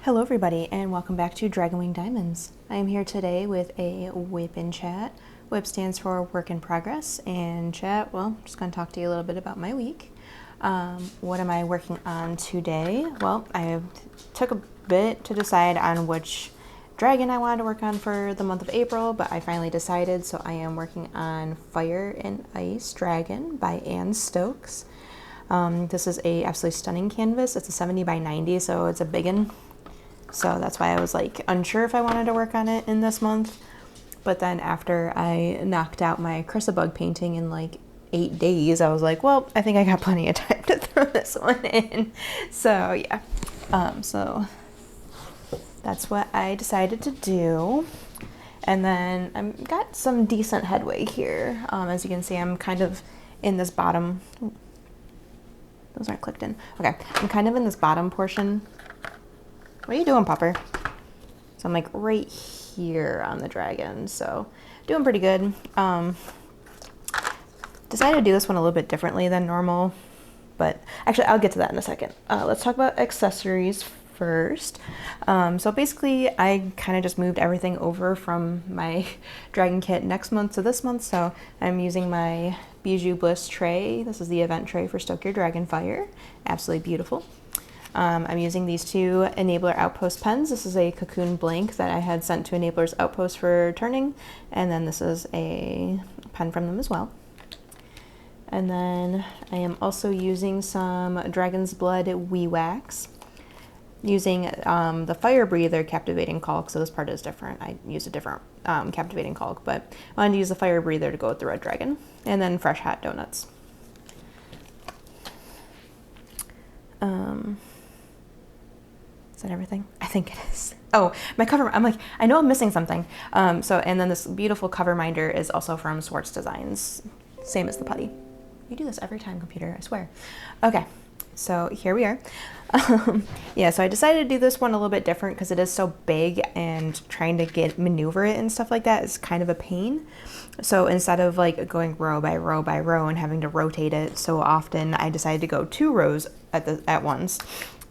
Hello everybody and welcome back to Dragonwing Diamonds. I am here today with a WIP in chat. WIP stands for Work in Progress, and chat, well, I'm just going to talk to you a little bit about my week. What am I working on today? Well, I took a bit to decide on which dragon I wanted to work on for the month of April, but I finally decided, so I am working on Fire and Ice Dragon by Anne Stokes. This is a absolutely stunning canvas. It's a 70 by 90, so it's a big one. So that's why I was like unsure if I wanted to work on it in this month. But then after I knocked out my Chrysabug painting in like 8 days, I was like, well, I think I got plenty of time to throw this one in. So yeah, so that's what I decided to do. And then I've got some decent headway here. As you can see, I'm kind of in this bottom, those aren't clicked in. Okay, I'm kind of in this bottom portion. What are you doing, Pupper? So I'm like right here on the dragon, so doing pretty good. Decided to do this one a little bit differently than normal, but actually I'll get to that in a second. Let's talk about accessories first. So basically I kind of just moved everything over from my dragon kit next month to this month. So I'm using my Bijou Bliss tray. This is the event tray for Stoke Your Dragon Fire. Absolutely beautiful. I'm using these two Enabler Outpost pens. This is a Cocoon blank that I had sent to Enabler's Outpost for turning, and then this is a pen from them as well. And then I am also using some Dragon's Blood Wee Wax, using the Fire Breather Captivating Caulk, so this part is different. I used a different Captivating Caulk, but I wanted to use the Fire Breather to go with the Red Dragon, and then Fresh Hot Donuts. Is that everything? I think it is. Oh, my cover, I'm like, I know I'm missing something. And then this beautiful cover minder is also from Swartz Designs, same as the putty. You do this every time, computer, I swear. Okay, so here we are. Yeah, so I decided to do this one a little bit different because it is so big, and trying to maneuver it and stuff like that is kind of a pain. So instead of like going row by row by row and having to rotate it so often, I decided to go 2 rows at once.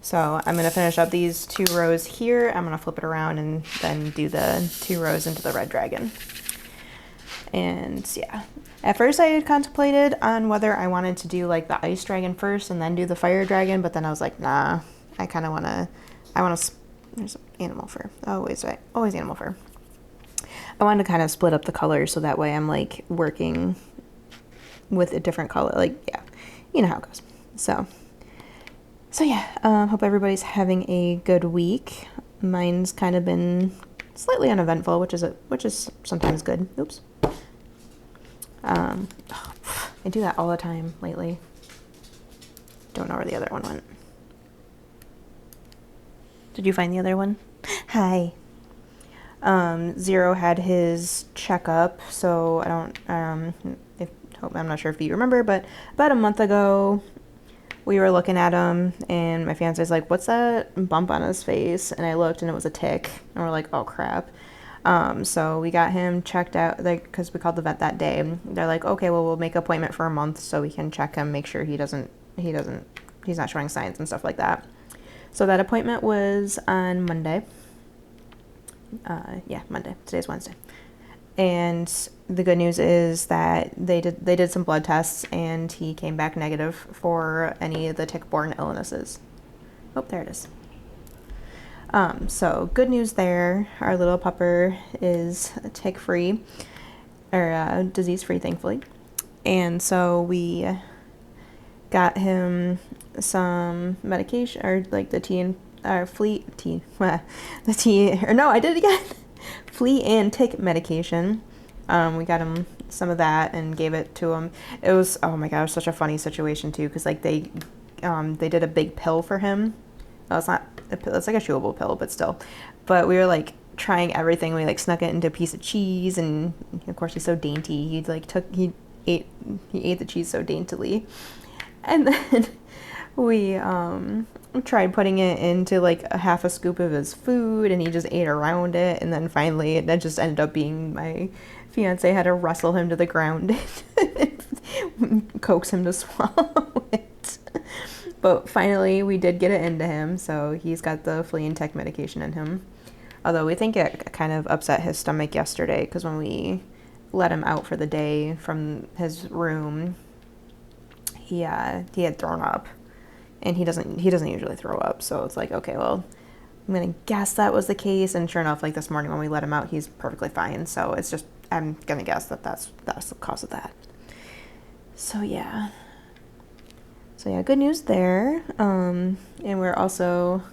So I'm going to finish up these 2 rows here. I'm going to flip it around and then do the 2 rows into the Red Dragon. And yeah, at first I had contemplated on whether I wanted to do like the Ice Dragon first and then do the Fire Dragon, but then I was like, nah, I kind of want to, there's animal fur, always animal fur. I wanted to kind of split up the colors so that way I'm like working with a different color, like, yeah, you know how it goes. So yeah, hope everybody's having a good week. Mine's kind of been slightly uneventful, which is sometimes good. Oops. I do that all the time lately. Don't know where the other one went. Did you find the other one? Hi. Zero had his checkup, so I don't, I'm not sure if you remember, but about a month ago, we were looking at him, and my fiance's like, what's that bump on his face? And I looked, and it was a tick, and we're like, oh crap. So we got him checked out, like, because we called the vet that day. They're like, okay, well, we'll make an appointment for a month so we can check him, make sure he's not showing signs and stuff like that. So that appointment was on Monday. Yeah, Monday. Today's Wednesday. And the good news is that they did some blood tests, and he came back negative for any of the tick-borne illnesses. Oh, there it is. So good news there. Our little pupper is tick-free, or disease-free, thankfully. And so we got him some medication, or like the tea and flea tea. The tea, or no, I did it again. Flea and tick medication. We got him some of that and gave it to him. It was, oh my gosh, such a funny situation too, because like they did a big pill for him. Oh, it's not a pill, it's like a chewable pill, but still. But we were like trying everything. We like snuck it into a piece of cheese, and of course he's so dainty. He ate the cheese so daintily, and then we tried putting it into like a half a scoop of his food, and he just ate around it, and then finally it just ended up being my fiance had to wrestle him to the ground and coax him to swallow it. But finally, we did get it into him, so he's got the flea and tick medication in him. Although we think it kind of upset his stomach yesterday, because when we let him out for the day from his room, he had thrown up, and he doesn't usually throw up. So it's like, okay, well, I'm gonna guess that was the case. And sure enough, like this morning when we let him out, he's perfectly fine. So it's just, I'm gonna guess that that's the cause of that. So yeah. Good news there. And we're also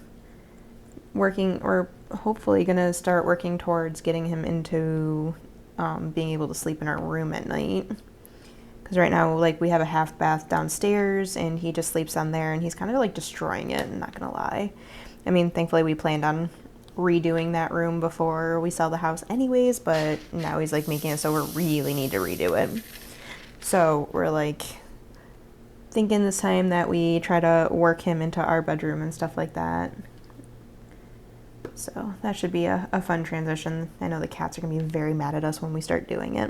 we're hopefully gonna start working towards getting him into being able to sleep in our room at night. Because right now, like, we have a half bath downstairs, and he just sleeps on there, and he's kind of like destroying it, I'm not gonna lie. I mean, thankfully we planned on redoing that room before we sell the house anyways, but now he's like making it so we really need to redo it. So we're like thinking this time that we try to work him into our bedroom and stuff like that. So that should be a fun transition. I know the cats are going to be very mad at us when we start doing it.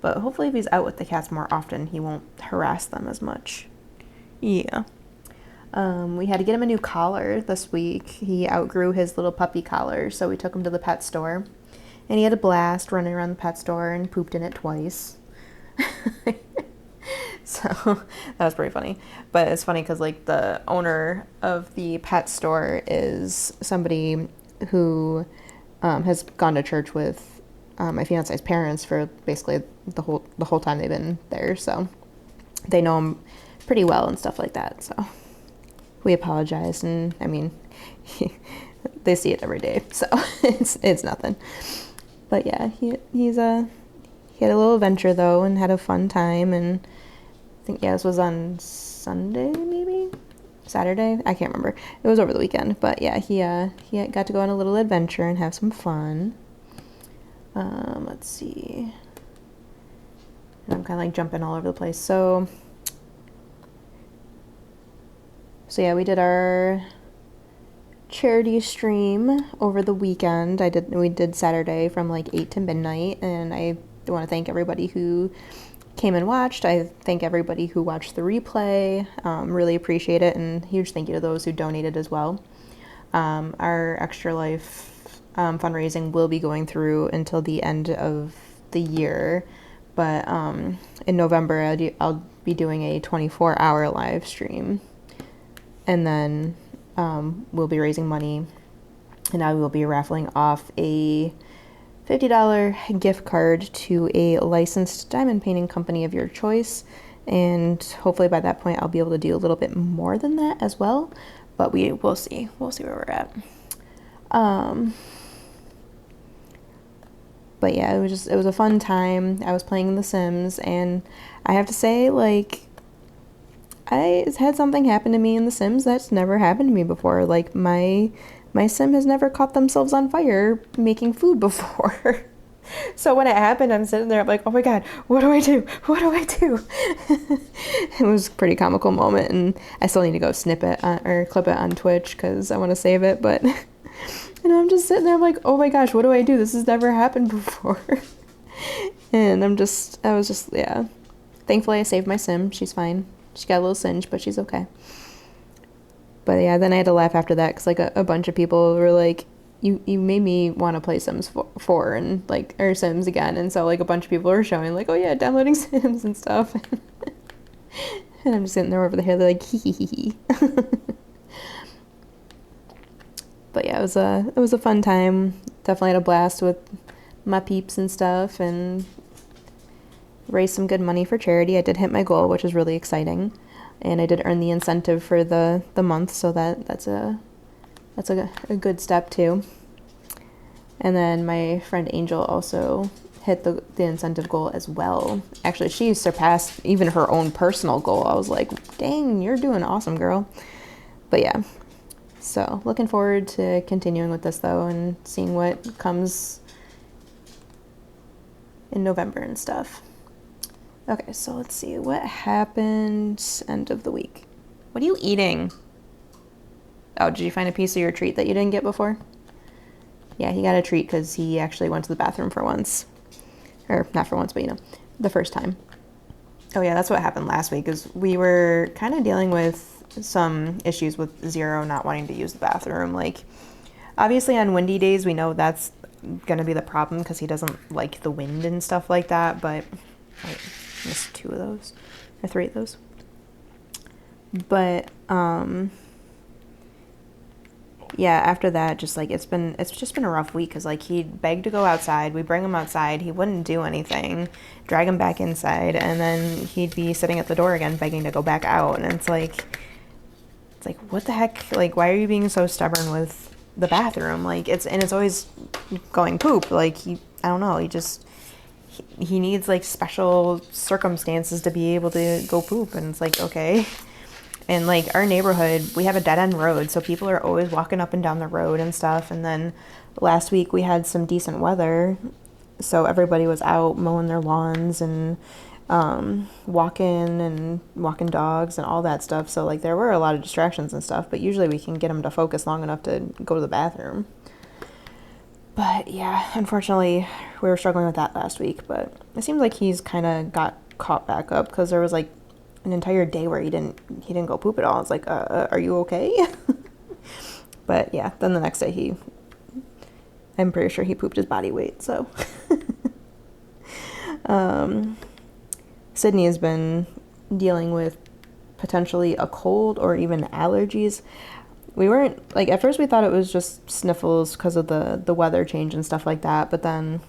But hopefully if he's out with the cats more often, he won't harass them as much. Yeah. We had to get him a new collar this week. He outgrew his little puppy collar, so we took him to the pet store. And he had a blast running around the pet store and pooped in it twice. So that was pretty funny. But it's funny because, like, the owner of the pet store is somebody who has gone to church with my fiance's parents for basically the whole time they've been there. So they know him pretty well and stuff like that. So we apologized, and I mean, they see it every day, so it's nothing. But yeah, he had a little adventure though, and had a fun time. And I think, yeah, this was on Sunday, maybe Saturday. I can't remember. It was over the weekend, but yeah, he got to go on a little adventure and have some fun. Let's see. And I'm kind of like jumping all over the place. So yeah, we did our charity stream over the weekend. We did Saturday from like 8 to midnight, and I want to thank everybody who came and watched. I thank everybody who watched the replay. Really appreciate it, and huge thank you to those who donated as well. Our Extra Life fundraising will be going through until the end of the year, but in November I'll be doing a 24-hour live stream, and then we'll be raising money, and I will be raffling off a $50 gift card to a licensed diamond painting company of your choice, and hopefully by that point I'll be able to do a little bit more than that as well, but we'll see where we're at. But yeah, it was a fun time. I was playing The Sims, and I have to say, like, I had something happen to me in The Sims that's never happened to me before. Like, my sim has never caught themselves on fire making food before. So when it happened, I'm sitting there, I'm like, oh my god, what do I do? What do I do? It was a pretty comical moment, and I still need to go snip it or clip it on Twitch because I want to save it, but and I'm just sitting there, I'm like, oh my gosh, what do I do? This has never happened before. And yeah. Thankfully I saved my sim. She's fine. She got a little singe, but she's okay. But yeah, then I had to laugh after that because like a bunch of people were like, you made me want to play Sims 4 and like, or Sims again. And so like a bunch of people were showing like, oh yeah, downloading Sims and stuff. And I'm just sitting there over the head, like, hee hee hee hee. But yeah, it was a fun time. Definitely had a blast with my peeps and stuff, and raised some good money for charity. I did hit my goal, which is really exciting. And I did earn the incentive for the month, so that's a good step too. And then my friend Angel also hit the incentive goal as well. Actually, she surpassed even her own personal goal. I was like, dang, you're doing awesome, girl. But yeah, so looking forward to continuing with this though, and seeing what comes in November and stuff. Okay, so let's see what happened end of the week. What are you eating? Oh, did you find a piece of your treat that you didn't get before? Yeah, he got a treat because he actually went to the bathroom for once. Or not for once, but the first time. Oh yeah, that's what happened last week, is we were kind of dealing with some issues with Zero not wanting to use the bathroom. Like, obviously on windy days, we know that's gonna be the problem because he doesn't like the wind and stuff like that, but I missed 2 of those, or 3 of those. But, yeah, after that, just like, it's just been a rough week because like he'd beg to go outside. We bring him outside, he wouldn't do anything, drag him back inside, and then he'd be sitting at the door again begging to go back out. And it's like what the heck, like, why are you being so stubborn with the bathroom? Like, it's always going poop. Like, I don't know, he needs like special circumstances to be able to go poop. And it's like, okay. And like our neighborhood, we have a dead end road, so people are always walking up and down the road and stuff. And then last week we had some decent weather, so everybody was out mowing their lawns and walking dogs and all that stuff. So like there were a lot of distractions and stuff, but usually we can get them to focus long enough to go to the bathroom. But yeah, unfortunately we were struggling with that last week, but it seems like he's kind of got caught back up because there was like an entire day where he didn't go poop at all. It's like, are you okay? But yeah, then the next day I'm pretty sure he pooped his body weight. So Sydney has been dealing with potentially a cold or even allergies. We weren't, like, at first we thought it was just sniffles because of the weather change and stuff like that, but then,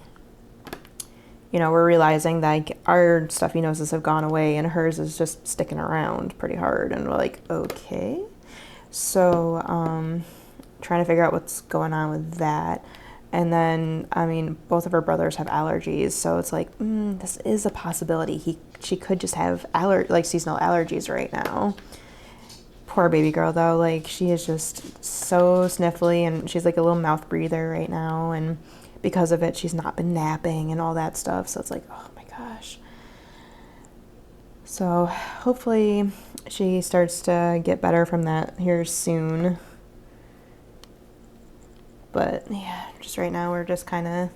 you know, we're realizing that like, our stuffy noses have gone away and hers is just sticking around pretty hard. And we're like, okay. So, trying to figure out what's going on with that. And then, I mean, both of her brothers have allergies. So it's like, this is a possibility. She could just have seasonal allergies right now. Poor baby girl, though. Like, she is just so sniffly, and she's like a little mouth breather right now. And because of it, she's not been napping and all that stuff. So it's like, oh my gosh. So hopefully she starts to get better from that here soon. But yeah, just right now we're just kind of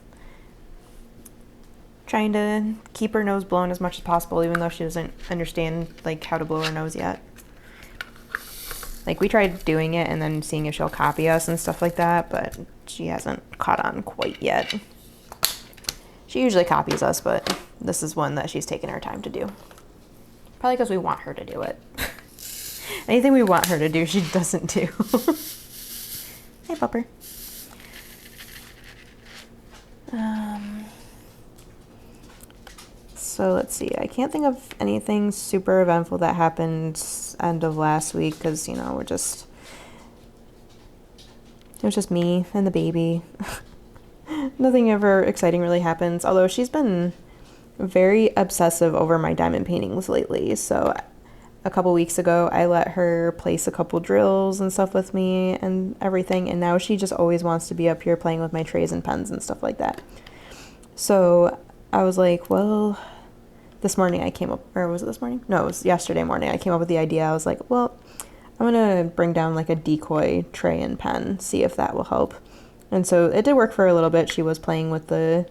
trying to keep her nose blown as much as possible, even though she doesn't understand like how to blow her nose yet. Like, we tried doing it and then seeing if she'll copy us and stuff like that, but she hasn't caught on quite yet. She usually copies us, but this is one that she's taken her time to do. Probably because we want her to do it. Anything we want her to do, she doesn't do. Hey, pupper. So let's see. I can't think of anything super eventful that happened end of last week because, you know, it was just me and the baby. Nothing ever exciting really happens, although she's been very obsessive over my diamond paintings lately. So a couple weeks ago, I let her place a couple drills and stuff with me and everything, and now she just always wants to be up here playing with my trays and pens and stuff like that. So I was like, well, this morning I came up, or was it this morning? No, it was yesterday morning. I came up with the idea. I was like, well, I'm going to bring down like a decoy tray and pen, see if that will help. And so it did work for a little bit. She was playing with the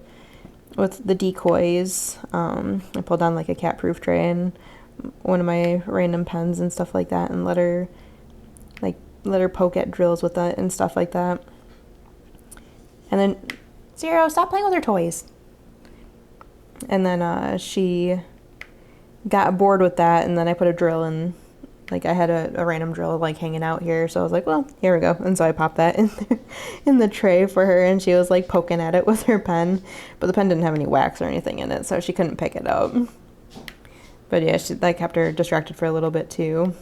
decoys. I pulled down like a cat-proof tray and one of my random pens and stuff like that, and let her poke at drills with it and stuff like that. And then, Zero, stop playing with her toys. And then she got bored with that, and then I put a drill in, like I had a random drill like hanging out here, so I was like, well, here we go. And so I popped that in there, in the tray for her, and she was like poking at it with her pen, but the pen didn't have any wax or anything in it, so she couldn't pick it up. But yeah, that kept her distracted for a little bit too.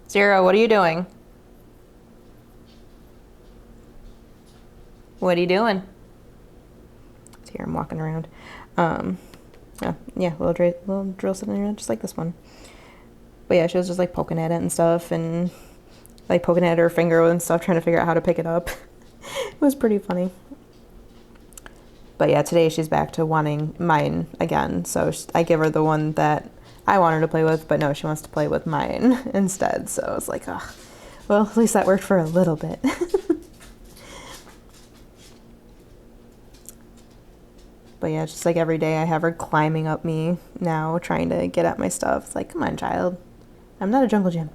Zero, what are you doing? What are you doing? So here I'm walking around. Yeah, little drill sitting there just like this one. But yeah, she was just like poking at it and stuff, and like poking at her finger and stuff, trying to figure out how to pick it up. It was pretty funny. But yeah, today she's back to wanting mine again. So I give her the one that I want her to play with, but no, she wants to play with mine instead. So I was like, oh, well, at least that worked for a little bit. But yeah, just like every day I have her climbing up me now, trying to get at my stuff. It's like, come on, child. I'm not a jungle gym.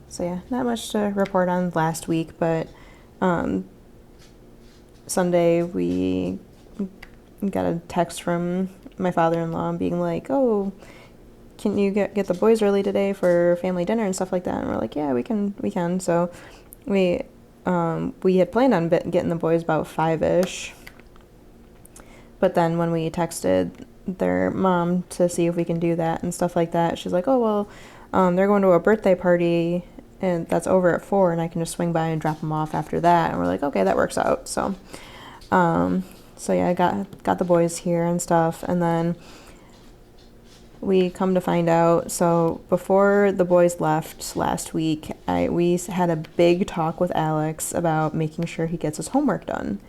So yeah, not much to report on last week, but Sunday we got a text from my father-in-law being like, oh, can you get the boys early today for family dinner and stuff like that? And we're like, yeah, we can. So we had planned on getting the boys about 5-ish, but then when we texted their mom to see if we can do that and stuff like that, she's like, oh, well, they're going to a birthday party and that's over at 4 and I can just swing by and drop them off after that. And we're like, okay, that works out. So yeah, I got the boys here and stuff, and then we come to find out, so before the boys left last week, we had a big talk with Alex about making sure he gets his homework done,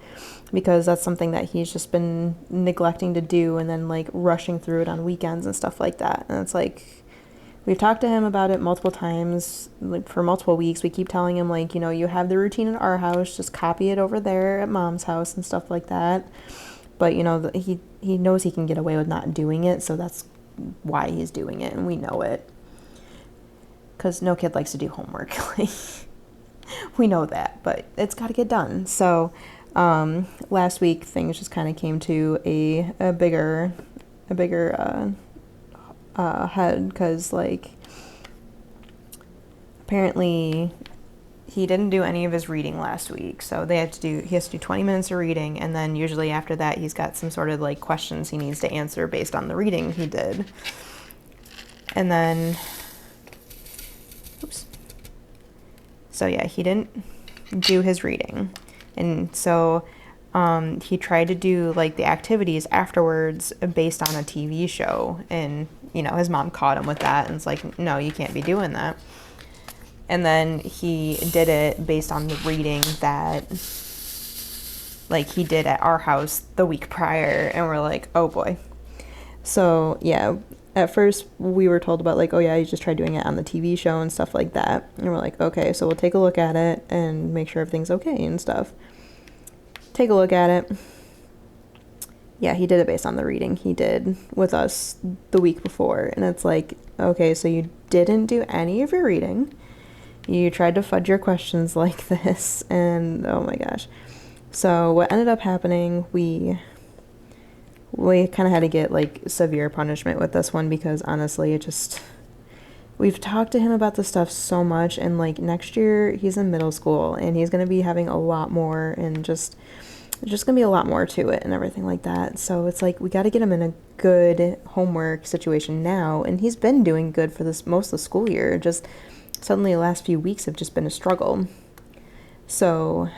because that's something that he's just been neglecting to do and then like rushing through it on weekends and stuff like that. And it's like, we've talked to him about it multiple times, like for multiple weeks. We keep telling him, like, you know, you have the routine in our house, just copy it over there at mom's house and stuff like that. But, you know, he knows he can get away with not doing it, so that's why he's doing it, and we know it. Because no kid likes to do homework. We know that, but it's got to get done. So last week, things just kind of came to a bigger head, because like apparently he didn't do any of his reading last week, so he has to do 20 minutes of reading, and then usually after that he's got some sort of like questions he needs to answer based on the reading he did. And then so yeah, he didn't do his reading, and so he tried to do like the activities afterwards based on a TV show, and you know, his mom caught him with that and it's like, no, you can't be doing that. And then he did it based on the reading that like he did at our house the week prior, and we're like, oh boy. So yeah, at first we were told about like, oh yeah, you just tried doing it on the TV show and stuff like that, and we're like, okay, so we'll take a look at it and make sure everything's okay and stuff. Take a look at it. Yeah, he did it based on the reading he did with us the week before, and it's like, okay, so you didn't do any of your reading. You tried to fudge your questions like this, and oh my gosh. So what ended up happening, we kind of had to get like severe punishment with this one, because honestly, we've talked to him about this stuff so much, and like next year he's in middle school and he's going to be having a lot more, and just going to be a lot more to it and everything like that. So it's like, we got to get him in a good homework situation now, and he's been doing good for this most of the school year. Just suddenly the last few weeks have just been a struggle. So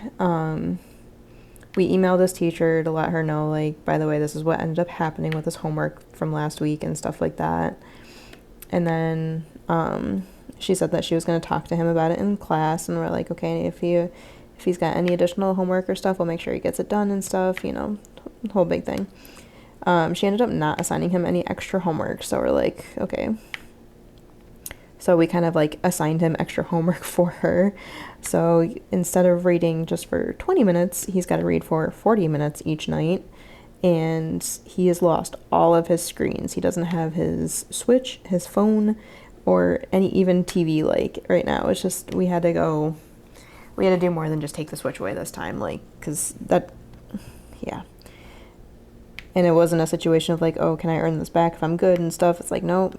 we emailed his teacher to let her know, like, by the way, this is what ended up happening with his homework from last week and stuff like that. And then she said that she was going to talk to him about it in class, and we're like, okay, if he's got any additional homework or stuff, we'll make sure he gets it done and stuff, you know, whole big thing. She ended up not assigning him any extra homework, so we're like, okay. So we kind of like assigned him extra homework for her. So instead of reading just for 20 minutes, he's got to read for 40 minutes each night. And he has lost all of his screens. He doesn't have his Switch, his phone, or any even TV like right now. It's just, we had to do more than just take the Switch away this time, like, because that, yeah. And it wasn't a situation of like, oh, can I earn this back if I'm good and stuff. It's like, no,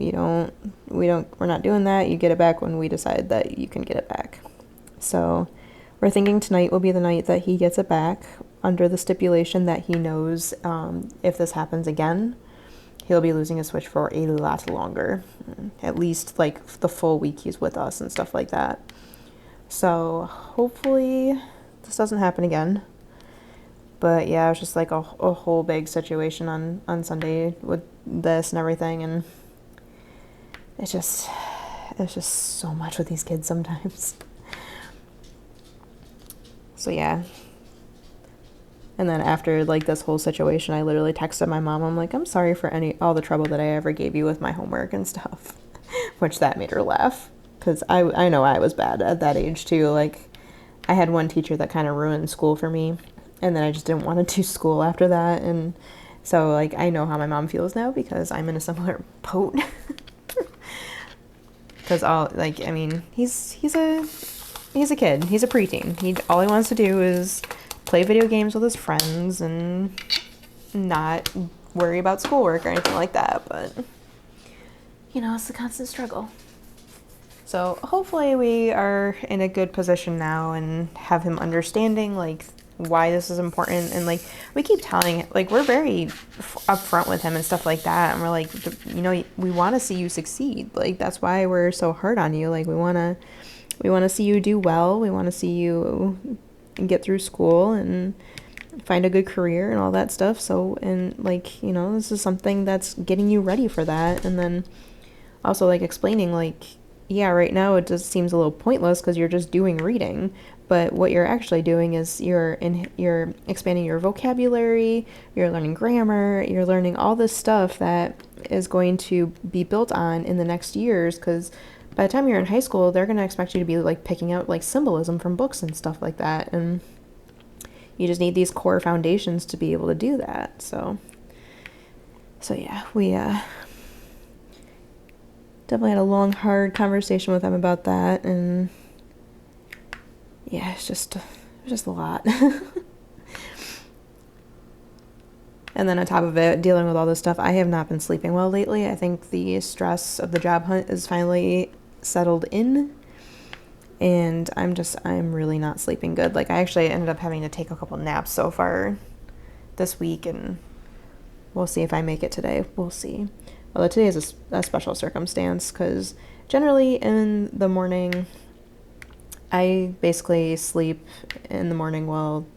we're not doing that. You get it back when we decide that you can get it back. So we're thinking tonight will be the night that he gets it back, under the stipulation that he knows if this happens again, he'll be losing his Switch for a lot longer, at least like the full week he's with us and stuff like that. So hopefully this doesn't happen again. But yeah, it was just like a whole big situation on Sunday with this and everything, and it's just so much with these kids sometimes. So yeah. And then after like this whole situation, I literally texted my mom. I'm like, I'm sorry for all the trouble that I ever gave you with my homework and stuff, which that made her laugh, because I know I was bad at that age too. Like, I had one teacher that kind of ruined school for me, and then I just didn't want to do school after that, and So like I know how my mom feels now because I'm in a similar boat. Because he's a kid. He's a preteen. All he wants to do is play video games with his friends and not worry about schoolwork or anything like that. But it's a constant struggle. So hopefully we are in a good position now and have him understanding like why this is important, and like we keep telling, like we're very upfront with him and stuff like that, and we're like, we want to see you succeed, like that's why we're so hard on you, like we want to see you do well, we want to see you get through school and find a good career and all that stuff. So, and like this is something that's getting you ready for that. And then also like explaining like, yeah, right now it just seems a little pointless because you're just doing reading, but what you're actually doing is you're expanding your vocabulary, you're learning grammar, you're learning all this stuff that is going to be built on in the next years, because by the time you're in high school, they're going to expect you to be like picking out like symbolism from books and stuff like that, and you just need these core foundations to be able to do that. So yeah, we definitely had a long, hard conversation with them about that, and yeah, it was just a lot. And then on top of it, dealing with all this stuff, I have not been sleeping well lately. I think the stress of the job hunt is finally settled in, and I'm really not sleeping good. Like, I actually ended up having to take a couple naps so far this week, and we'll see if I make it today. We'll see. Although today is a special circumstance, because generally in the morning, I basically sleep in the morning while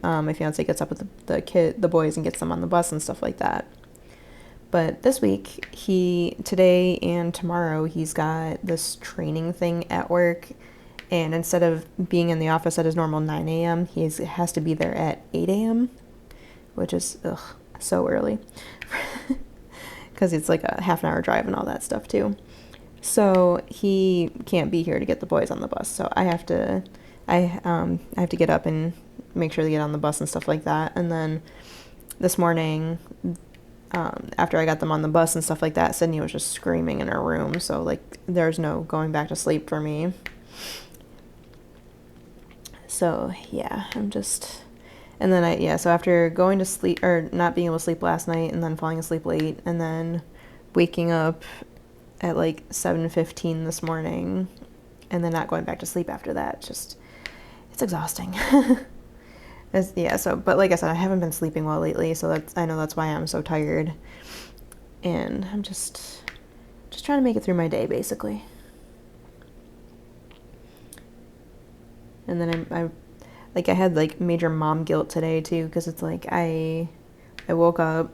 my fiance gets up with the boys and gets them on the bus and stuff like that. But this week, today and tomorrow, he's got this training thing at work, and instead of being in the office at his normal 9 a.m., he has to be there at 8 a.m., which is so early, because it's like a half an hour drive and all that stuff too. So he can't be here to get the boys on the bus. So I have to get up and make sure they get on the bus and stuff like that. And then this morning, after I got them on the bus and stuff like that, Sydney was just screaming in her room. So like, there's no going back to sleep for me. So yeah, and then so after going to sleep, or not being able to sleep last night, and then falling asleep late, and then waking up at like 7:15 this morning, and then not going back to sleep after that, it's exhausting. But like I said, I haven't been sleeping well lately, so I know that's why I'm so tired, and I'm just trying to make it through my day, basically. And then I had like major mom guilt today too, because it's like I woke up,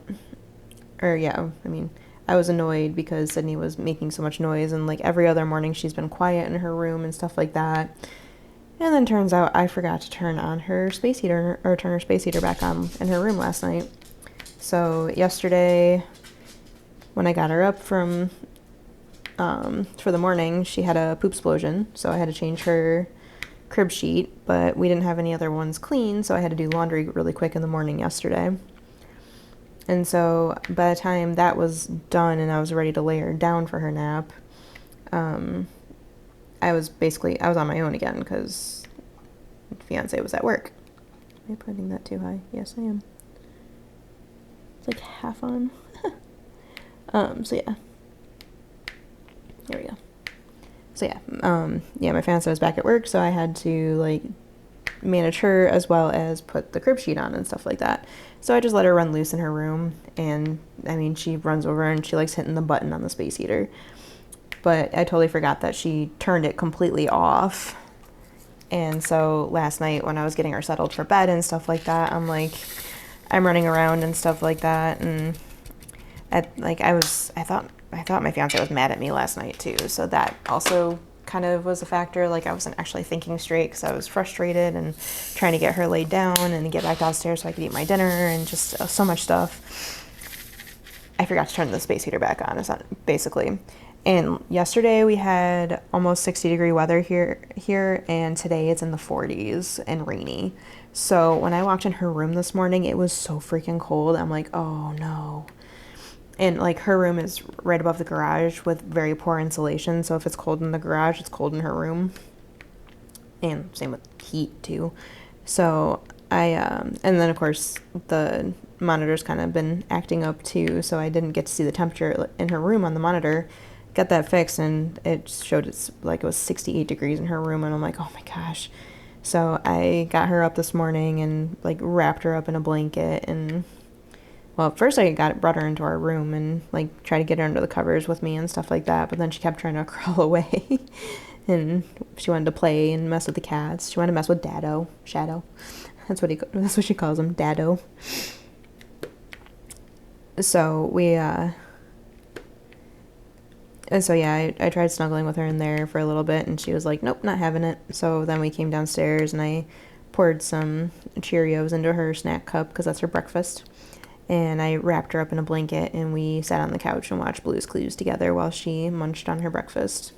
I was annoyed because Sydney was making so much noise, and like every other morning she's been quiet in her room and stuff like that. And then turns out I forgot to turn her space heater back on in her room last night. So yesterday, when I got her up for the morning, she had a poop explosion, so I had to change her crib sheet, but we didn't have any other ones clean, so I had to do laundry really quick in the morning yesterday. And so by the time that was done and I was ready to lay her down for her nap, I was on my own again because fiance was at work. Am I putting that too high? Yes, I am. It's like half on. So yeah. There we go. So yeah, my fiance was back at work, so I had to like manage her as well as put the crib sheet on and stuff like that. So I just let her run loose in her room, and she runs over and she likes hitting the button on the space heater. But I totally forgot that she turned it completely off. And so last night when I was getting her settled for bed and stuff like that, I'm running around and stuff like that, and I thought my fiance was mad at me last night too, so that also kind of was a factor. Like, I wasn't actually thinking straight because I was frustrated and trying to get her laid down and get back downstairs so I could eat my dinner, and just so much stuff. I forgot to turn the space heater back on, basically. And yesterday we had almost 60-degree weather here, and today it's in the 40s and rainy. So when I walked in her room this morning, it was so freaking cold. I'm like, oh no. And like her room is right above the garage with very poor insulation. So if it's cold in the garage, it's cold in her room. And same with heat too. So and then of course the monitor's kind of been acting up too. So I didn't get to see the temperature in her room on the monitor. Got that fixed and it showed it's like it was 68 degrees in her room. And I'm like, oh my gosh. So I got her up this morning and like wrapped her up in a blanket and well, at first I brought her into our room and like tried to get her under the covers with me and stuff like that, but then she kept trying to crawl away and she wanted to play and mess with the cats. She wanted to mess with Dadow, Shadow. That's what she calls him, Dadow. So I tried snuggling with her in there for a little bit and she was like, nope, not having it. So then we came downstairs and I poured some Cheerios into her snack cup because that's her breakfast. And I wrapped her up in a blanket and we sat on the couch and watched Blue's Clues together while she munched on her breakfast.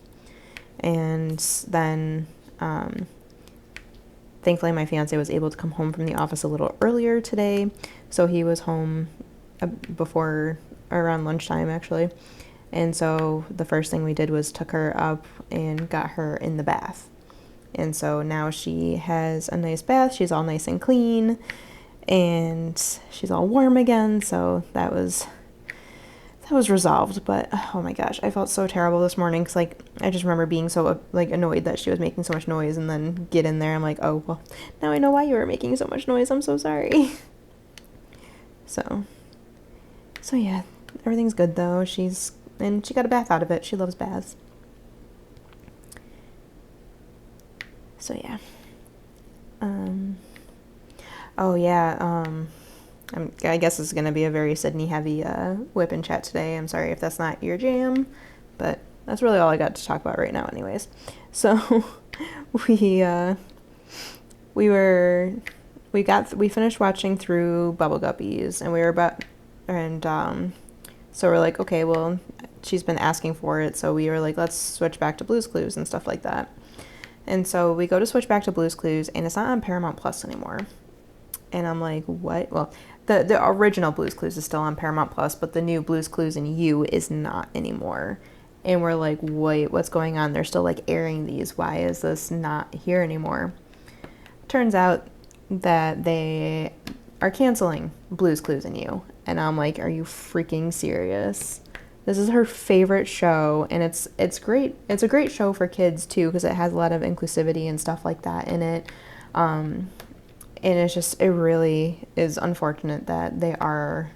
And then, thankfully my fiance was able to come home from the office a little earlier today. So he was home before, around lunchtime actually. And so the first thing we did was took her up and got her in the bath. And so now she has a nice bath. She's all nice and clean. And she's all warm again, so that was resolved. But oh my gosh, I felt so terrible this morning because like I just remember being so like annoyed that she was making so much noise, and then get in there, I'm like, oh well, now I know why you were making so much noise. I'm so sorry. So yeah, everything's good though. She got a bath out of it. She loves baths. So yeah. Oh yeah, I guess it's going to be a very Sydney-heavy whip and chat today. I'm sorry if that's not your jam, but that's really all I got to talk about right now anyways. So, we finished watching through Bubble Guppies, and so we're like, okay, well, she's been asking for it, so we were like, let's switch back to Blue's Clues and stuff like that. And so we go to switch back to Blue's Clues, and it's not on Paramount Plus anymore. And I'm like, what? Well, the original Blue's Clues is still on Paramount Plus, but the new Blue's Clues and You is not anymore. And we're like, wait, what's going on? They're still like airing these. Why is this not here anymore? Turns out that they are canceling Blue's Clues and You. And I'm like, are you freaking serious? This is her favorite show, and it's great. It's a great show for kids too because it has a lot of inclusivity and stuff like that in it. And it really is unfortunate that they are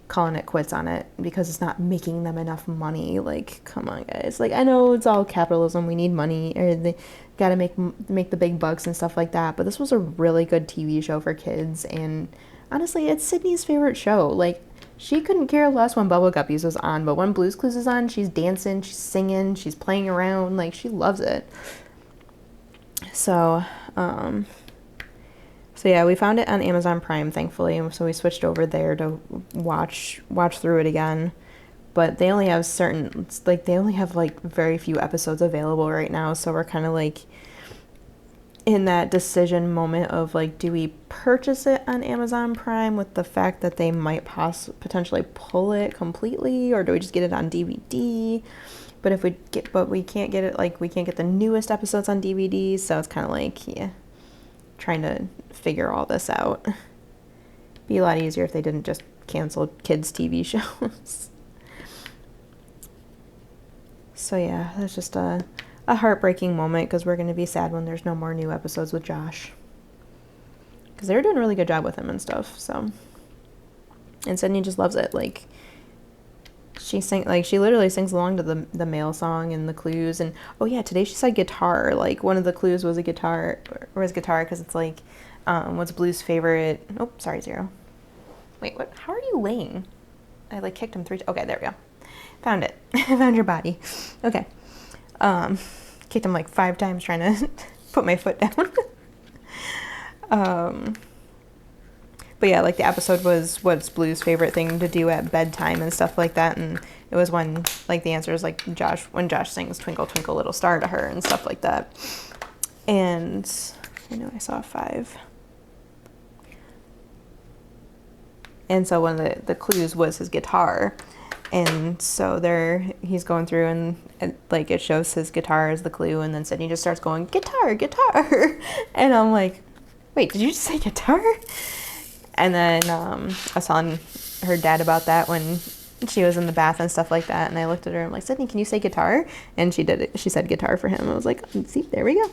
calling it quits on it because it's not making them enough money. Like, come on, guys. Like, I know it's all capitalism. We need money, or they got to make the big bucks and stuff like that. But this was a really good TV show for kids, and honestly, it's Sydney's favorite show. Like, she couldn't care less when Bubble Guppies was on, but when Blue's Clues is on, she's dancing, she's singing, she's playing around. Like, she loves it. So yeah, we found it on Amazon Prime, thankfully, and so we switched over there to watch through it again. But they only have very few episodes available right now, so we're kind of like in that decision moment of like, do we purchase it on Amazon Prime with the fact that they might potentially pull it completely, or do we just get it on DVD? But we can't get it, like we can't get the newest episodes on DVD, so it's kind of like, yeah, trying to figure all this out. Be a lot easier if they didn't just cancel kids' TV shows. So yeah, that's just a heartbreaking moment because we're going to be sad when there's no more new episodes with Josh. Because they were doing a really good job with him and stuff, so. And Sydney just loves it. Like, she literally sings along to the male song and the clues. And oh yeah, today she said guitar. Like, one of the clues was a guitar, because it's like, what's Blue's favorite? Oh, sorry, Zero. Wait, what? How are you laying? I like kicked him 3 times. Okay, there we go. Found it. Found your body. Okay. Kicked him like 5 times trying to put my foot down. But yeah, like the episode was what's Blue's favorite thing to do at bedtime and stuff like that, and it was when like the answer is like when Josh sings Twinkle Twinkle Little Star to her and stuff like that. And I know I saw 5. And so one of the clues was his guitar. And so he's going through and like it shows his guitar as the clue, and then Sydney just starts going, guitar, guitar. And I'm like, wait, did you just say guitar? And then I was telling her dad about that when she was in the bath and stuff like that. And I looked at her and I'm like, Sydney, can you say guitar? And she did it. She said guitar for him. I was like, see, there we go.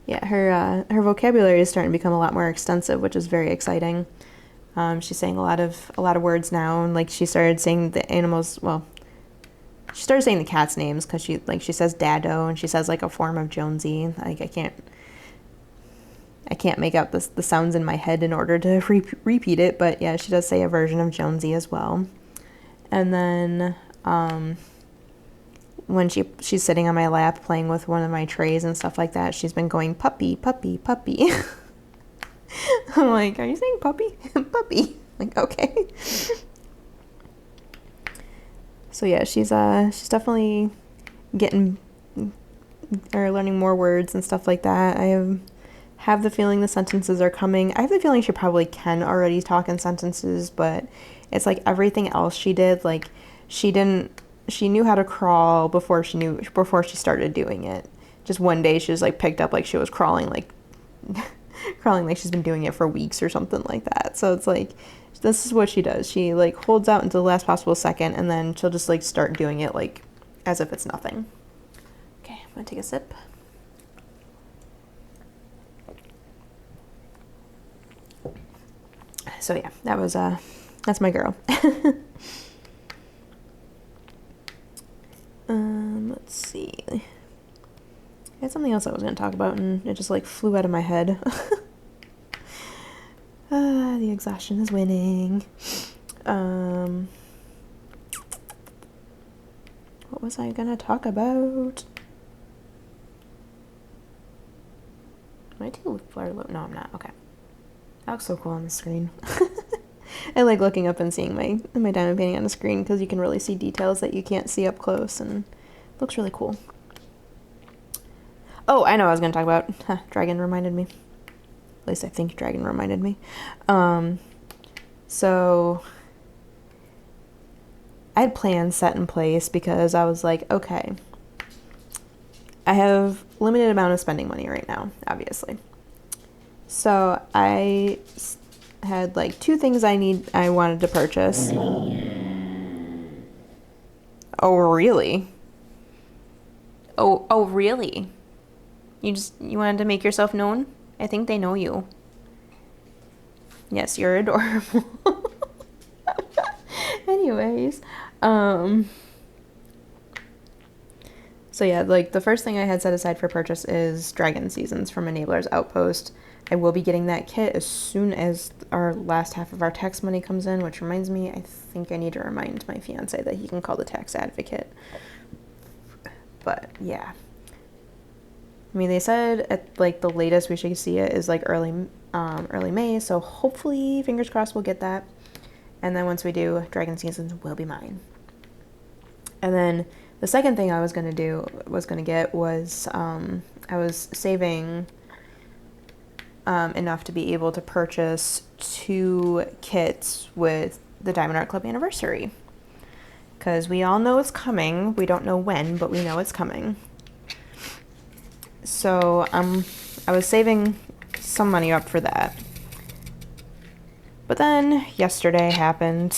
Yeah, her vocabulary is starting to become a lot more extensive, which is very exciting. She's saying a lot of words now, and like she started saying the animals. Well, she started saying the cats' names because she says Dadow, and she says like a form of Jonesy. Like I can't make out the sounds in my head in order to repeat it, but yeah, she does say a version of Jonesy as well. And then when she's sitting on my lap playing with one of my trays and stuff like that, she's been going puppy, puppy, puppy. I'm like, are you saying puppy? Puppy. Like, okay. So yeah, she's definitely getting or learning more words and stuff like that. I have the feeling the sentences are coming. I have the feeling she probably can already talk in sentences, but it's like everything else she did, like she knew how to crawl before she started doing it. Just one day she was like picked up like she was crawling like she's been doing it for weeks or something like that. So it's like, this is what she does. She like holds out until the last possible second, and then she'll just like start doing it like as if it's nothing. Okay, I'm gonna take a sip. So yeah, that's my girl. Let's see. I had something else I was going to talk about, and it just like flew out of my head. The exhaustion is winning. What was I going to talk about? Am I too far low? No, I'm not. Okay. That looks so cool on the screen. I like looking up and seeing my diamond painting on the screen because you can really see details that you can't see up close, and it looks really cool. Oh, I know what I was going to talk about. Dragon reminded me. At least I think Dragon reminded me. So I had plans set in place because I was like, okay, I have limited amount of spending money right now, obviously. So I had like 2 things I wanted to purchase. Oh, really? Oh, really? You wanted to make yourself known? I think they know you. Yes, you're adorable. Anyways, so yeah, like the first thing I had set aside for purchase is Dragon Seasons from Enabler's Outpost. I will be getting that kit as soon as our last half of our tax money comes in, which reminds me, I think I need to remind my fiance that he can call the tax advocate. But yeah. I mean, they said at like the latest we should see it is like early May, so hopefully, fingers crossed, we'll get that. And then once we do, Dragon Seasons will be mine. And then the second thing I was gonna get was I was saving enough to be able to purchase 2 kits with the Diamond Art Club anniversary, because we all know it's coming. We don't know when, but we know it's coming. So I was saving some money up for that. But then yesterday happened.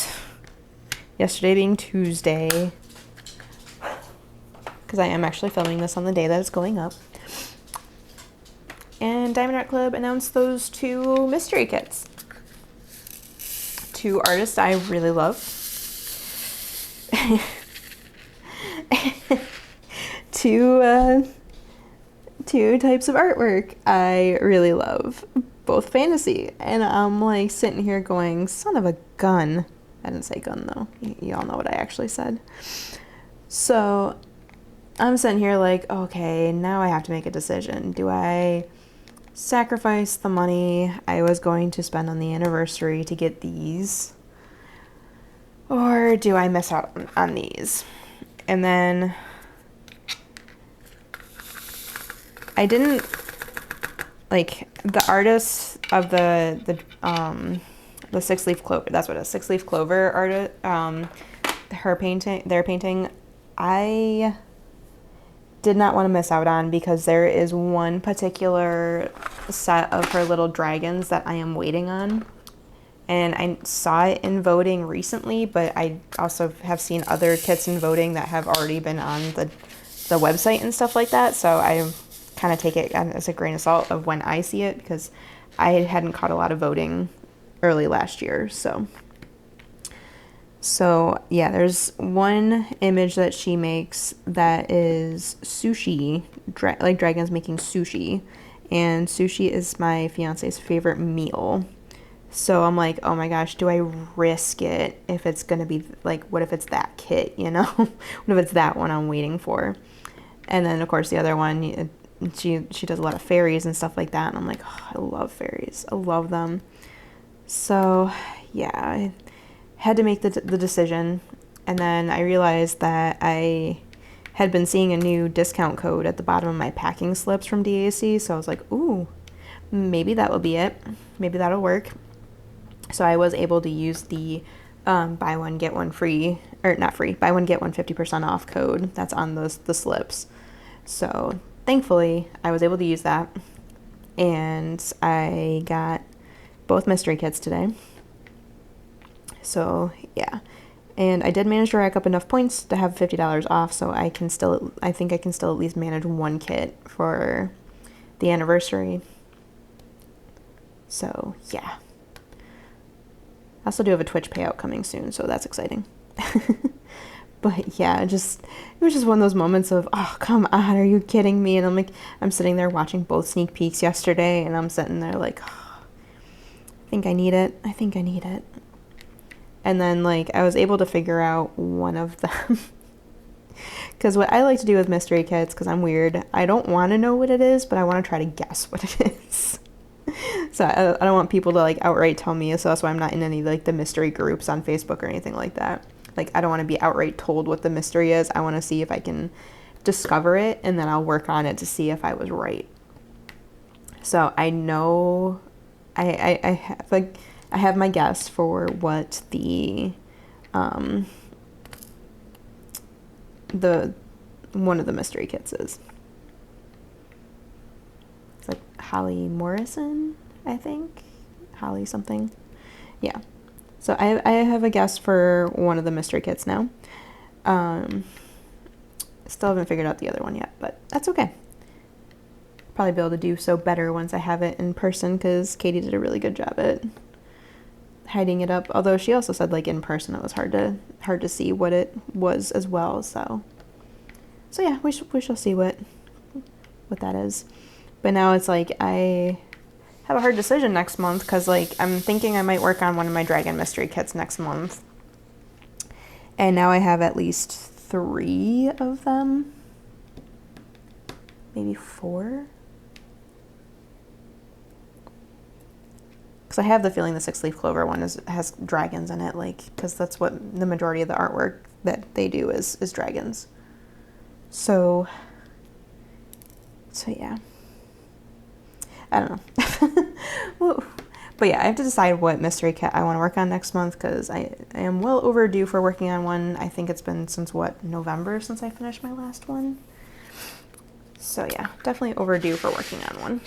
Yesterday being Tuesday, because I am actually filming this on the day that it's going up. And Diamond Art Club announced those 2 mystery kits. 2 artists I really love. 2 types of artwork I really love, both fantasy. And I'm like sitting here going, son of a gun. I didn't say gun though. You all know what I actually said. So I'm sitting here like, okay, now I have to make a decision. Do I sacrifice the money I was going to spend on the anniversary to get these, or do I miss out on these? And then I didn't like the artist of the six leaf clover, that's what it is, six leaf clover artist, their painting, I did not want to miss out on, because there is one particular set of her little dragons that I am waiting on. And I saw it in voting recently, but I also have seen other kits in voting that have already been on the website and stuff like that. So I kind of take it as a grain of salt of when I see it, because I hadn't caught a lot of voting early last year. So yeah, there's one image that she makes that is sushi, like dragons making sushi. And sushi is my fiance's favorite meal. So I'm like, oh my gosh, do I risk it if it's going to be like, what if it's that kit, you know? What if it's that one I'm waiting for? And then, of course, the other one, she does a lot of fairies and stuff like that. And I'm like, oh, I love fairies. I love them. So, yeah, I had to make the decision. And then I realized that I had been seeing a new discount code at the bottom of my packing slips from DAC. So I was like, ooh, maybe that will be it. Maybe that'll work. So I was able to use the buy one, get one free, or not free, buy one, get one 50% off code that's on the slips. So thankfully, I was able to use that. And I got both mystery kits today. So yeah. And I did manage to rack up enough points to have $50 off, so I think I can still at least manage one kit for the anniversary. So yeah. I also do have a Twitch payout coming soon, so that's exciting. But yeah, it was just one of those moments of, oh, come on, are you kidding me? And I'm sitting there watching both sneak peeks yesterday, and I'm sitting there like, oh, I think I need it. And then, like, I was able to figure out one of them. Because what I like to do with mystery kits, because I'm weird, I don't want to know what it is, but I want to try to guess what it is. So I don't want people to, like, outright tell me, so that's why I'm not in any, like, the mystery groups on Facebook or anything like that. Like, I don't want to be outright told what the mystery is. I want to see if I can discover it, and then I'll work on it to see if I was right. So I know I have my guess for what the one of the mystery kits is. It's like Holly Morrison, I think. Holly something. Yeah. So I have a guess for one of the mystery kits now. Still haven't figured out the other one yet, but that's okay. Probably be able to do so better once I have it in person, because Katie did a really good job at hiding it up. Although she also said, like, in person it was hard to see what it was as well. So yeah, we shall see what that is. But now it's like I have a hard decision next month, because, like, I'm thinking I might work on one of my Dragon Mystery kits next month. And now I have at least 3 of them. Maybe 4. Because I have the feeling the 6-leaf clover one has dragons in it, like, because that's what the majority of the artwork that they do is dragons. So yeah. I don't know. But yeah, I have to decide what mystery kit I want to work on next month, because I am well overdue for working on one. I think it's been since, November since I finished my last one. So yeah, definitely overdue for working on one.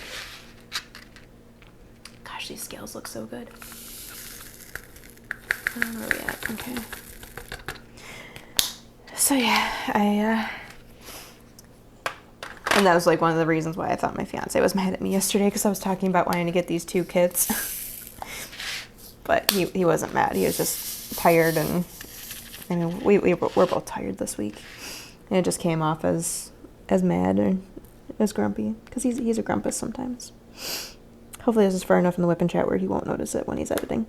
Gosh, these scales look so good. Where are we at? Okay. So yeah, and that was, like, one of the reasons why I thought my fiance was mad at me yesterday, because I was talking about wanting to get these 2 kits. But he wasn't mad. He was just tired, and I mean, we're both tired this week. And it just came off as mad or as grumpy, because he's a grumpus sometimes. Hopefully this is far enough in the WIP and chat where he won't notice it when he's editing.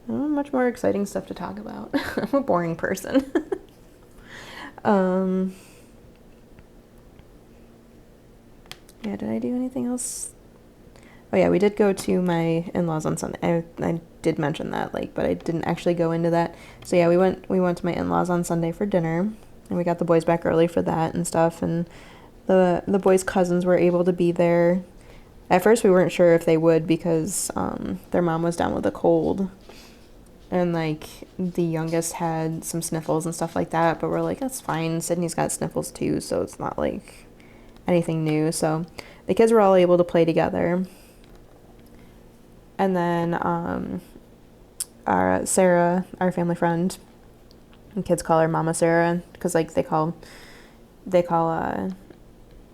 I don't have much more exciting stuff to talk about. I'm a boring person. Yeah, did I do anything else? Oh yeah, we did go to my in-laws on Sunday. I did mention that, like, but I didn't actually go into that. So yeah, we went to my in-laws on Sunday for dinner, and we got the boys back early for that and stuff, and the boys' cousins were able to be there. At first we weren't sure if they would because their mom was down with a cold, and like the youngest had some sniffles and stuff like that, but we're like, that's fine. Sydney's got sniffles too, so it's not like anything new. So the kids were all able to play together. And then our Sarah, our family friend, and kids call her Mama Sarah because like they call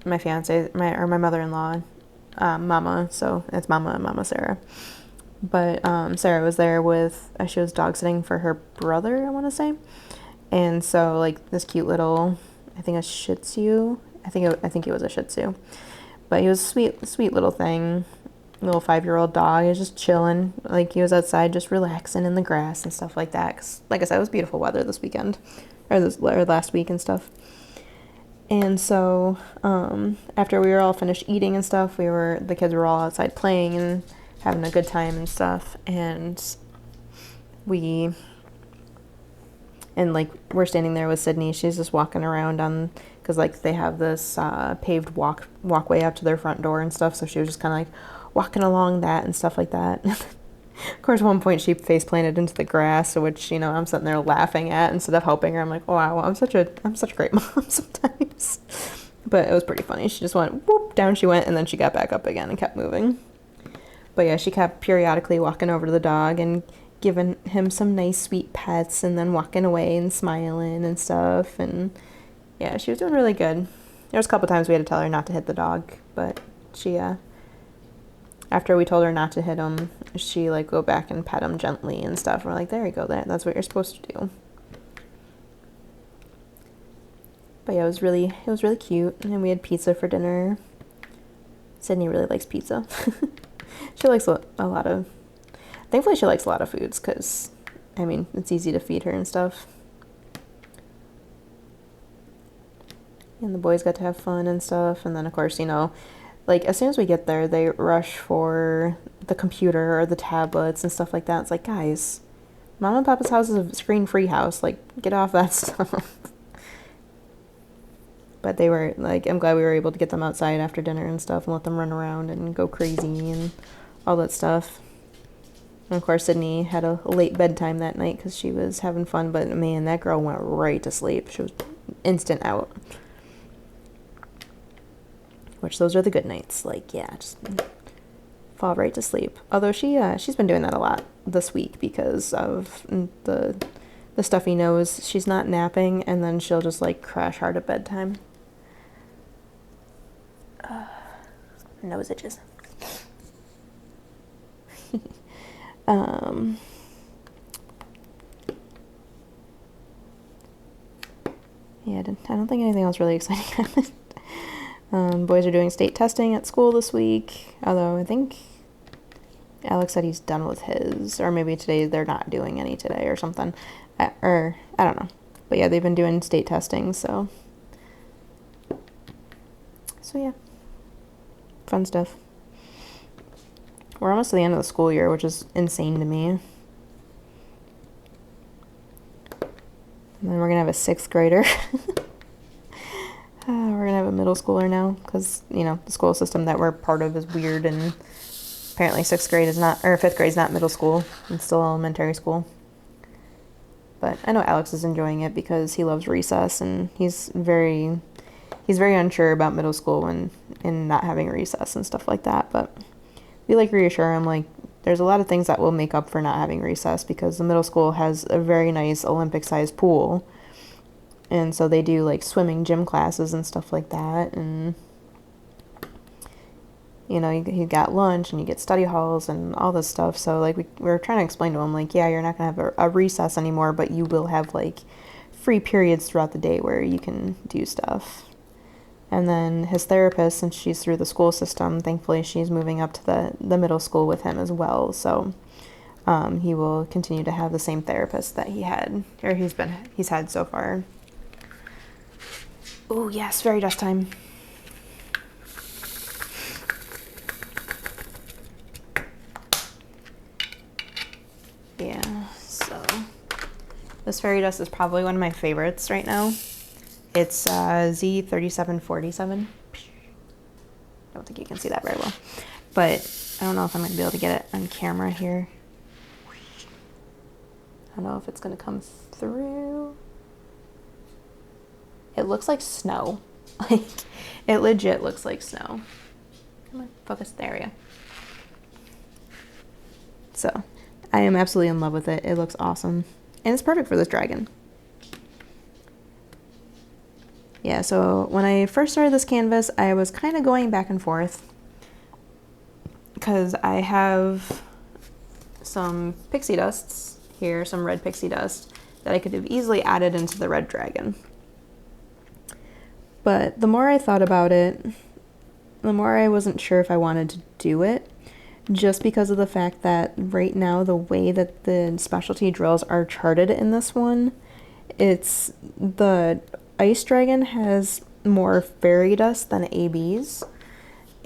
my fiance, my mother-in-law, Mama, so it's Mama Sarah. But Sarah was there with, she was dog sitting for her brother, I want to say. And so like this cute little, I think a Shih Tzu. I think it was a Shih Tzu. But he was a sweet little thing, little 5-year-old dog. He was just chilling, like he was outside just relaxing in the grass and stuff like that. 'Cause like I said, it was beautiful weather this weekend, or last week and stuff. And so after we were all finished eating and stuff, the kids were all outside playing and having a good time and stuff, and we're standing there with Sydney. She's just walking around because like they have this paved walkway up to their front door and stuff, so she was just kind of like walking along that and stuff like that. Of course, at one point she face planted into the grass, which, you know, I'm sitting there laughing at instead of helping her. I'm like, wow, I'm such a great mom sometimes. But it was pretty funny. She just went whoop, down she went, and then she got back up again and kept moving. But yeah, she kept periodically walking over to the dog and giving him some nice sweet pets, and then walking away and smiling and stuff. And yeah, she was doing really good. There was a couple times we had to tell her not to hit the dog, but she after we told her not to hit him, she like go back and pet him gently and stuff. We're like, there you go, that's what you're supposed to do. But yeah, it was really cute, and we had pizza for dinner. Sydney really likes pizza. She likes thankfully she likes a lot of foods, because I mean, it's easy to feed her and stuff. And the boys got to have fun and stuff, and then of course, you know, like as soon as we get there, they rush for the computer or the tablets and stuff like that. It's like, guys, Mom and Papa's house is a screen-free house. Like, get off that stuff. But they were like, I'm glad we were able to get them outside after dinner and stuff and let them run around and go crazy and all that stuff. And of course, Sydney had a late bedtime that night because she was having fun. But man, that girl went right to sleep. She was instant out. Which, those are the good nights. Like, yeah, just fall right to sleep. Although she's been doing that a lot this week because of the stuffy nose. She's not napping, and then she'll just like crash hard at bedtime. Nose itches. Yeah, I don't think anything else really exciting happened. Boys are doing state testing at school this week, although I think Alex said he's done with his, or maybe today they're not doing any today or something, or I don't know. But yeah, they've been doing state testing, so yeah, fun stuff. We're almost to the end of the school year, which is insane to me. And then we're gonna have a 6th grader. We're gonna have a middle schooler now because, you know, the school system that we're part of is weird, and apparently 6th grade is not, or 5th grade is not middle school. It's still elementary school. But I know Alex is enjoying it because he loves recess, and he's very unsure about middle school and not having recess and stuff like that. But we like reassure him, like, there's a lot of things that will make up for not having recess because the middle school has a very nice Olympic-sized pool. And so they do like swimming gym classes and stuff like that. And, you know, you got lunch and you get study halls and all this stuff. So like we're trying to explain to him, like, yeah, you're not going to have a recess anymore, but you will have like free periods throughout the day where you can do stuff. And then his therapist, since she's through the school system, thankfully she's moving up to the middle school with him as well. So he will continue to have the same therapist that he had, or he's had so far. Oh, yes, fairy dust time. This fairy dust is probably one of my favorites right now. It's Z3747. I don't think you can see that very well, but I don't know if I'm going to be able to get it on camera here. I don't know if it's going to come through. It looks like snow. Like, it legit looks like snow. Come on, focus. There we go. So, I am absolutely in love with it. It looks awesome. And it's perfect for this dragon. Yeah, so when I first started this canvas, I was kind of going back and forth because I have some pixie dusts here, some red pixie dust that I could have easily added into the red dragon. But the more I thought about it, the more I wasn't sure if I wanted to do it, just because of the fact that right now the way that the specialty drills are charted in this one, it's the Ice Dragon has more fairy dust than ABs,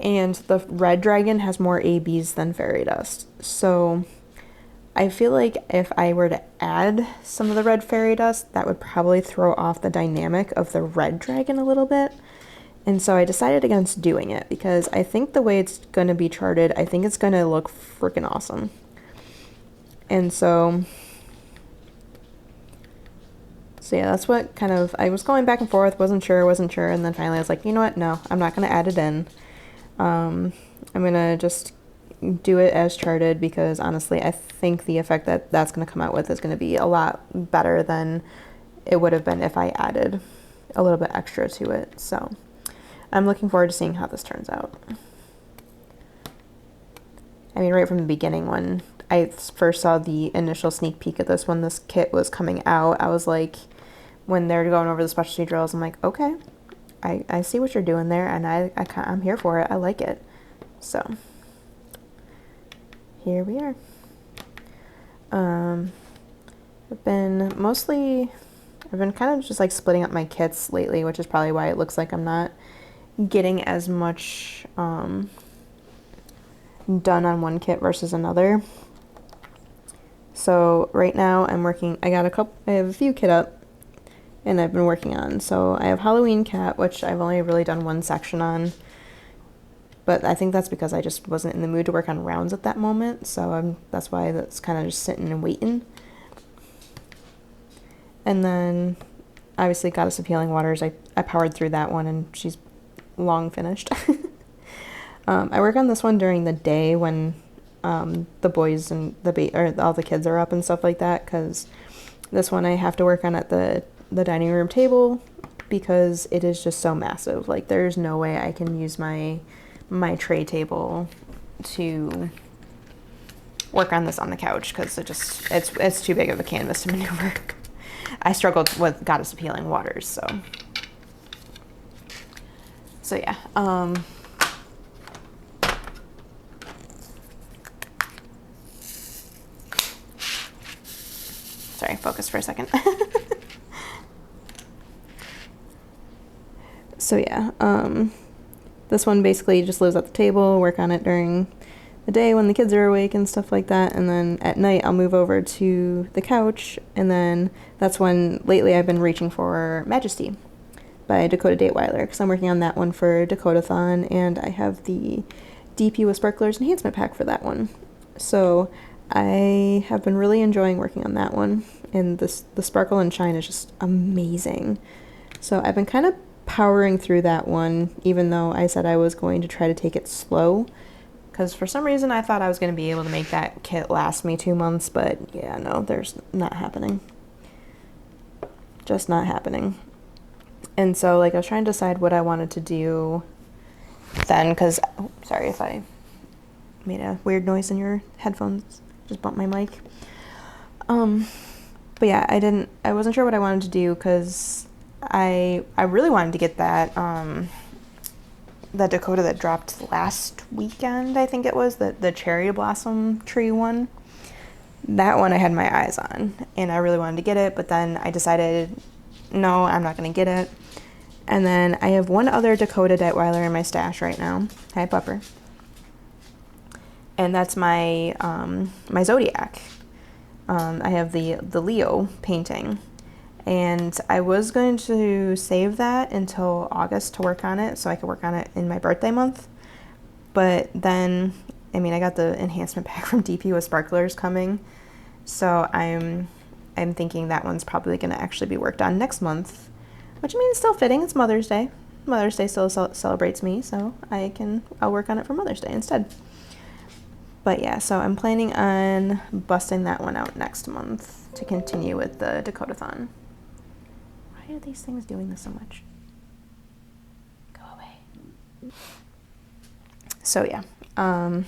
and the Red Dragon has more ABs than fairy dust. So I feel like if I were to add some of the red fairy dust, that would probably throw off the dynamic of the Red Dragon a little bit. And so I decided against doing it because I think the way it's going to be charted, I think it's going to look freaking awesome. And so yeah, that's what kind of, I was going back and forth, wasn't sure, and then finally I was like, you know what, no, I'm not going to add it in. I'm going to just do it as charted because honestly, I think the effect that that's going to come out with is going to be a lot better than it would have been if I added a little bit extra to it. So I'm looking forward to seeing how this turns out. I mean, right from the beginning when I first saw the initial sneak peek at this when this kit was coming out, I was like, when they're going over the specialty drills, I'm like, okay, I see what you're doing there, and I'm here for it. I like it. So here we are. I've been kind of just like splitting up my kits lately, which is probably why it looks like I'm not getting as much done on one kit versus another. So right now I have a few kit up and I've been working on. So I have Halloween Cat, which I've only really done one section on, but I think that's because I just wasn't in the mood to work on rounds at that moment. So that's why that's kind of just sitting and waiting. And then obviously Goddess of Healing Waters, I powered through that one and she's long finished. I work on this one during the day when the boys and all the kids are up and stuff like that, because this one I have to work on at the dining room table because it is just so massive. Like there's no way I can use my tray table to work on this on the couch because it's too big of a canvas to maneuver. I struggled with Goddess of Healing Waters, so yeah. Sorry, focus for a second. So yeah, this one basically just lives at the table, work on it during the day when the kids are awake and stuff like that, and then at night I'll move over to the couch, and then that's when lately I've been reaching for Majesty by Dakota Dateweiler, because I'm working on that one for Dakotathon, and I have the DP with Sparklers Enhancement Pack for that one. So I have been really enjoying working on that one, and the Sparkle and Shine is just amazing. So I've been kind of powering through that one, even though I said I was going to try to take it slow, because for some reason I thought I was going to be able to make that kit last me 2 months, but yeah, no, there's not happening. Just not happening. And so like I was trying to decide what I wanted to do then, because sorry if I made a weird noise in your headphones, just bumped my mic. But yeah, I wasn't sure what I wanted to do, because I really wanted to get that Dakota that dropped last weekend, I think it was, the cherry blossom tree one. That one I had my eyes on, and I really wanted to get it, but then I decided, no, I'm not going to get it. And then I have one other Dakota Dateweiler in my stash right now. Hi, Pupper. And that's my my Zodiac. I have the Leo painting, and I was going to save that until August to work on it so I could work on it in my birthday month. But then, I mean, I got the enhancement pack from DP with sparklers coming, so I'm thinking that one's probably going to actually be worked on next month, which I mean, it's still fitting. It's Mother's Day. Mother's Day still celebrates me, so I'll work on it for Mother's Day instead. But yeah, so I'm planning on busting that one out next month to continue with the Dakotathon. Why are these things doing this so much? Go away. So yeah, hi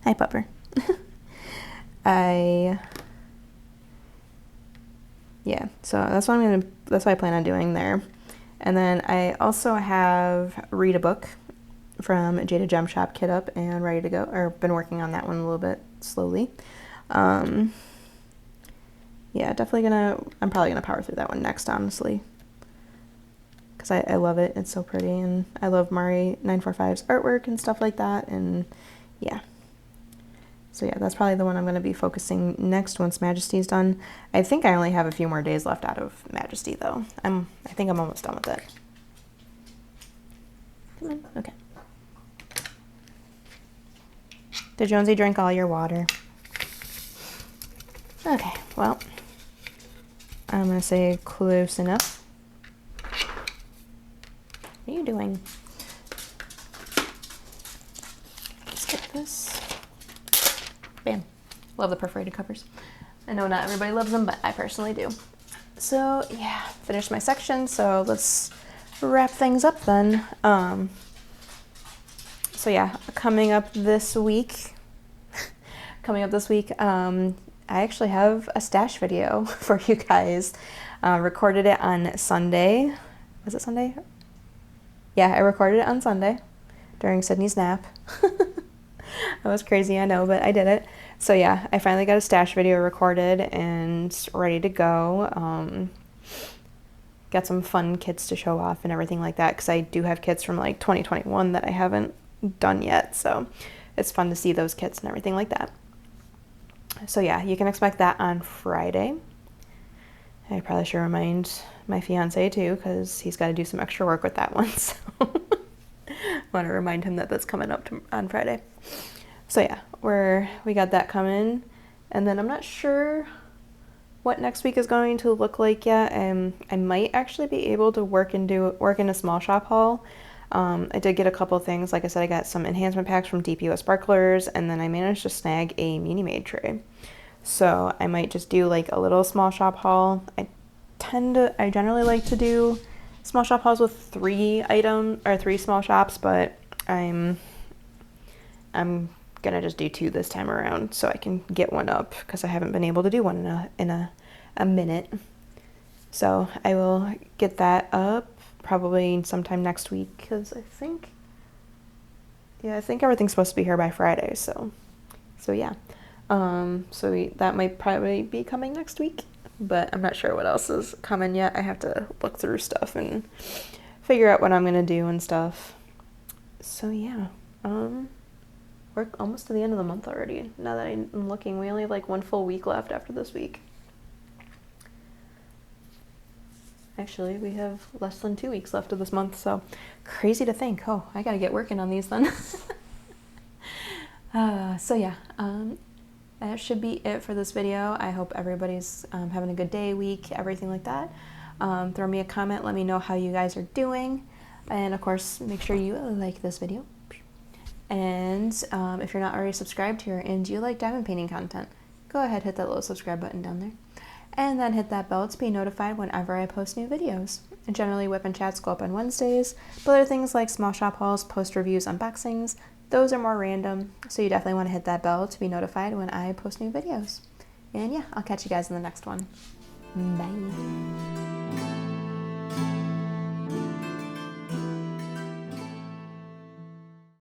Pupper. Yeah, so that's what I plan on doing there. And then I also have Read a Book from Jada Gem Shop kit up and ready to go, or been working on that one a little bit slowly. Yeah, I'm probably gonna power through that one next, honestly, because I love it. It's so pretty, and I love Mari 945's artwork and stuff like that, and yeah. So yeah, that's probably the one I'm going to be focusing next once Majesty's done. I think I only have a few more days left out of Majesty, though. I think I'm almost done with it. Come on, okay. Did Jonesy drink all your water? Okay, well, I'm going to say close enough. What are you doing? Let's get this. Bam. Love the perforated covers. I know not everybody loves them, but I personally do. So yeah, finished my section, so let's wrap things up then. So yeah, coming up this week, I actually have a stash video for you guys. Recorded it on Sunday. Was it Sunday? Yeah, I recorded it on Sunday during Sydney's nap. That was crazy, I know, but I did it. So yeah, I finally got a stash video recorded and ready to go. Got some fun kits to show off and everything like that, because I do have kits from like 2021 that I haven't done yet, so it's fun to see those kits and everything like that. So yeah, you can expect that on Friday. I probably should remind my fiance too, because he's got to do some extra work with that one, so I want to remind him that that's coming up on Friday. So yeah, we got that coming, and then I'm not sure what next week is going to look like yet. I might actually be able to work in a small shop haul. I did get a couple things. Like I said, I got some enhancement packs from DP with sparklers, and then I managed to snag a Mini Made tray. So I might just do like a little small shop haul. I generally like to do small shop hauls with 3 small shops, but I'm gonna just do 2 this time around so I can get one up, because I haven't been able to do one in a minute. So I will get that up probably sometime next week, because I think everything's supposed to be here by Friday. So yeah, that might probably be coming next week, but I'm not sure what else is coming yet. I have to look through stuff and figure out what I'm gonna do and stuff. So yeah, we're almost to the end of the month already. Now that I'm looking, we only have like 1 full week left after this week. Actually, we have less than 2 weeks left of this month, so crazy to think. Oh, I gotta get working on these then. So yeah, that should be it for this video. I hope everybody's having a good day, week, everything like that. Throw me a comment, let me know how you guys are doing, and of course, make sure you like this video. And if you're not already subscribed here and you like diamond painting content, go ahead, hit that little subscribe button down there. And then hit that bell to be notified whenever I post new videos. And generally, WIP and chats go up on Wednesdays, but other things like small shop hauls, post reviews, unboxings, those are more random, so you definitely want to hit that bell to be notified when I post new videos. And yeah, I'll catch you guys in the next one. Bye.